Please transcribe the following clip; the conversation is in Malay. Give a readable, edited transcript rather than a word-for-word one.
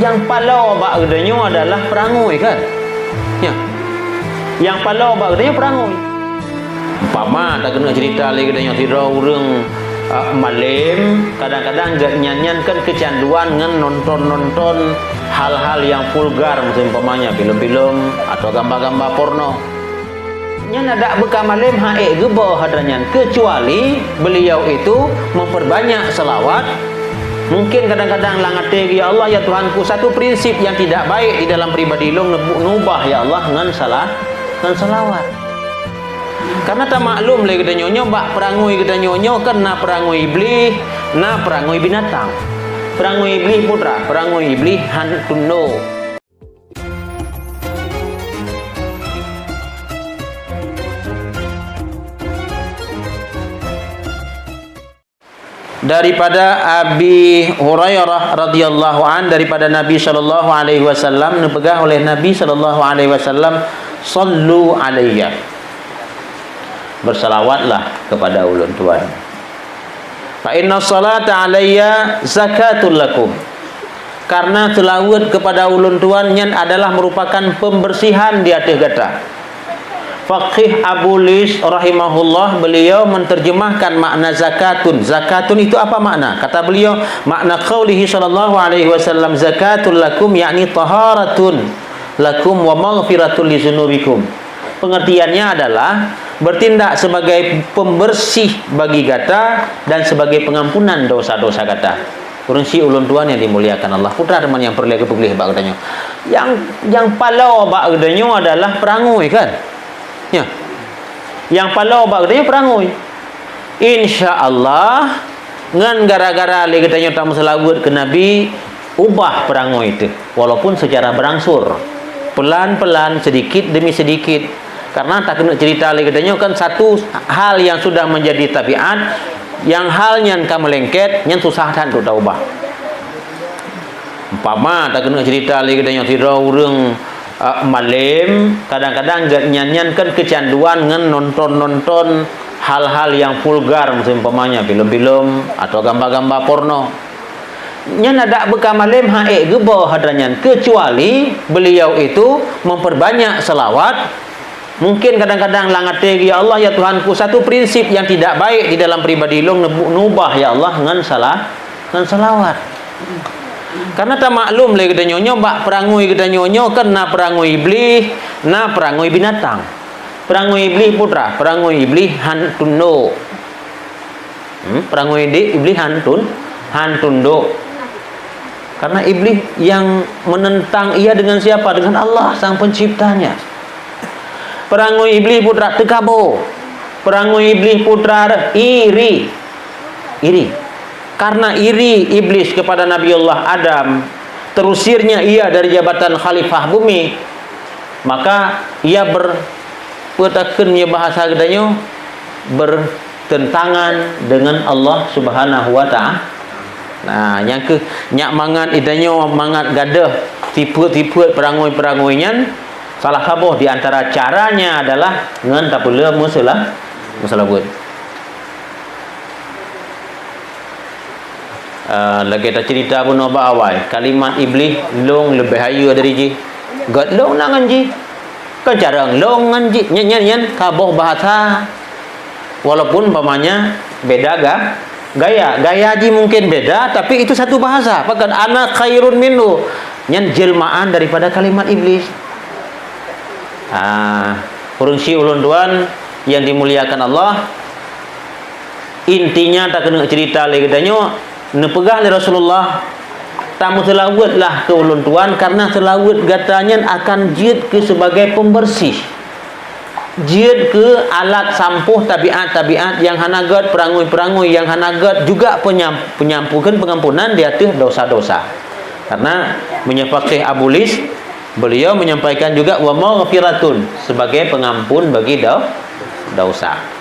yang palau bak gedenya adalah perangoi kan. Ya. Yang palau bak gedenya perangoi. Umpama tak kena cerita lagi gedenya tira urang malam kadang-kadang nyanyikan kecanduan dengan nonton hal-hal yang vulgar, umpamanya film-film atau gambar-gambar porno. Nya ada bekam malam hae gebo hadranyan, kecuali beliau itu memperbanyak selawat. Mungkin kadang-kadang langate ya Allah ya Tuhanku, satu prinsip yang tidak baik di dalam pribadi lo ngubah ya Allah dengan salawat. Karena tak maklum lagi kita nyonyo bak perangui kita nyonyo kena perangui iblis, na perangui binatang. Perangui iblis putra, perangui iblis hantuno. Daripada Abi Hurairah radhiyallahu an, daripada Nabi sallallahu alaihi wasallam, dipegang oleh Nabi sallallahu alaihi wasallam, sallu alayya, bersalawatlah kepada ulun tuan. Fa inna salata alayya zakatul lakum, karena selawat kepada ulun tuan yang adalah merupakan pembersihan di atas gata. Faqih Abu Lis rahimahullah, beliau menterjemahkan makna zakatun. Zakatun itu apa makna? Kata beliau, makna qaulihi sallallahu alaihi wasallam zakatul lakum, yakni taharatun lakum wa maghfiratul li dzunubikum. Pengertiannya adalah bertindak sebagai pembersih bagi gata dan sebagai pengampunan dosa-dosa gata. Urang si ulun tuan yang dimuliakan Allah, putra teman yang perlu kepulih bak katanya. Yang palau bak katanya adalah perangoi kan? Ya. Yang palau bak katanya perangoi. Insya-Allah ngan gara-gara le katanya tak selawat ke Nabi, ubah perangoi itu walaupun secara berangsur, pelan-pelan, sedikit demi sedikit. Karena tak kena cerita lagi katanya kan satu hal yang sudah menjadi tabiat, yang halnya kamu lengket, yang susah kan untuk ubah. Umpama tak kena cerita lagi katanya tira urang malam kadang-kadang nyanyikan kecanduan dengan nonton hal-hal yang vulgar, umpamanya film-film atau gambar-gambar porno. Nya ada bekam malam hae gebo hadranyan, kecuali beliau itu memperbanyak selawat. Mungkin kadang-kadang langate ya Allah ya Tuhanku, satu prinsip yang tidak baik di dalam pribadi lo nubah ya Allah dengan salawat. Karena tak maklum lagi kita nyonyo bak perangui kita nyonyo kena perangui iblis, na perangui binatang. Perangui iblis putra, perangui iblis hantuno. Perangui iblis hantundo. Karena iblis yang menentang ia dengan siapa? Dengan Allah sang penciptanya. Perangui iblis putra tekabo. Perangui iblis putra iri. Karena iri iblis kepada Nabiullah Adam, terusirnya ia dari jabatan khalifah bumi, maka ia berpetakannya bahasa gedanya bertentangan dengan Allah Subhanahu wa taala. Nah, yang ke nyak mangat idanya mangat gadah tipu-tipu perangoi-perangoinya. Salah kaboh di antara caranya adalah dengan tapula musalah buat. Lagi kita cerita pun apa awal kalimat iblis long lebih hayu dari ji gat long nangan ji kan cara long ngan ji nyen kaboh bahasa walaupun pamannya beda gaya ji mungkin beda, tapi itu satu bahasa. Bahkan ana khairun minhu, nyen jelmaan daripada kalimat iblis. Urang si ulun tuan yang dimuliakan Allah, intinya tak kena cerita lagi katanya nepegah oleh Rasulullah tamu selawatlah ke ulun tuan, karena selawat gatanya akan jid ke sebagai pembersih, jid ke alat sampuh tabiat-tabiat yang hanagat, perangui-perangui yang hanagat, juga pengampunan di atas dosa-dosa. Karena menyepakih Abu Lis, beliau menyampaikan juga wa maghfiratun sebagai pengampun bagi dosa.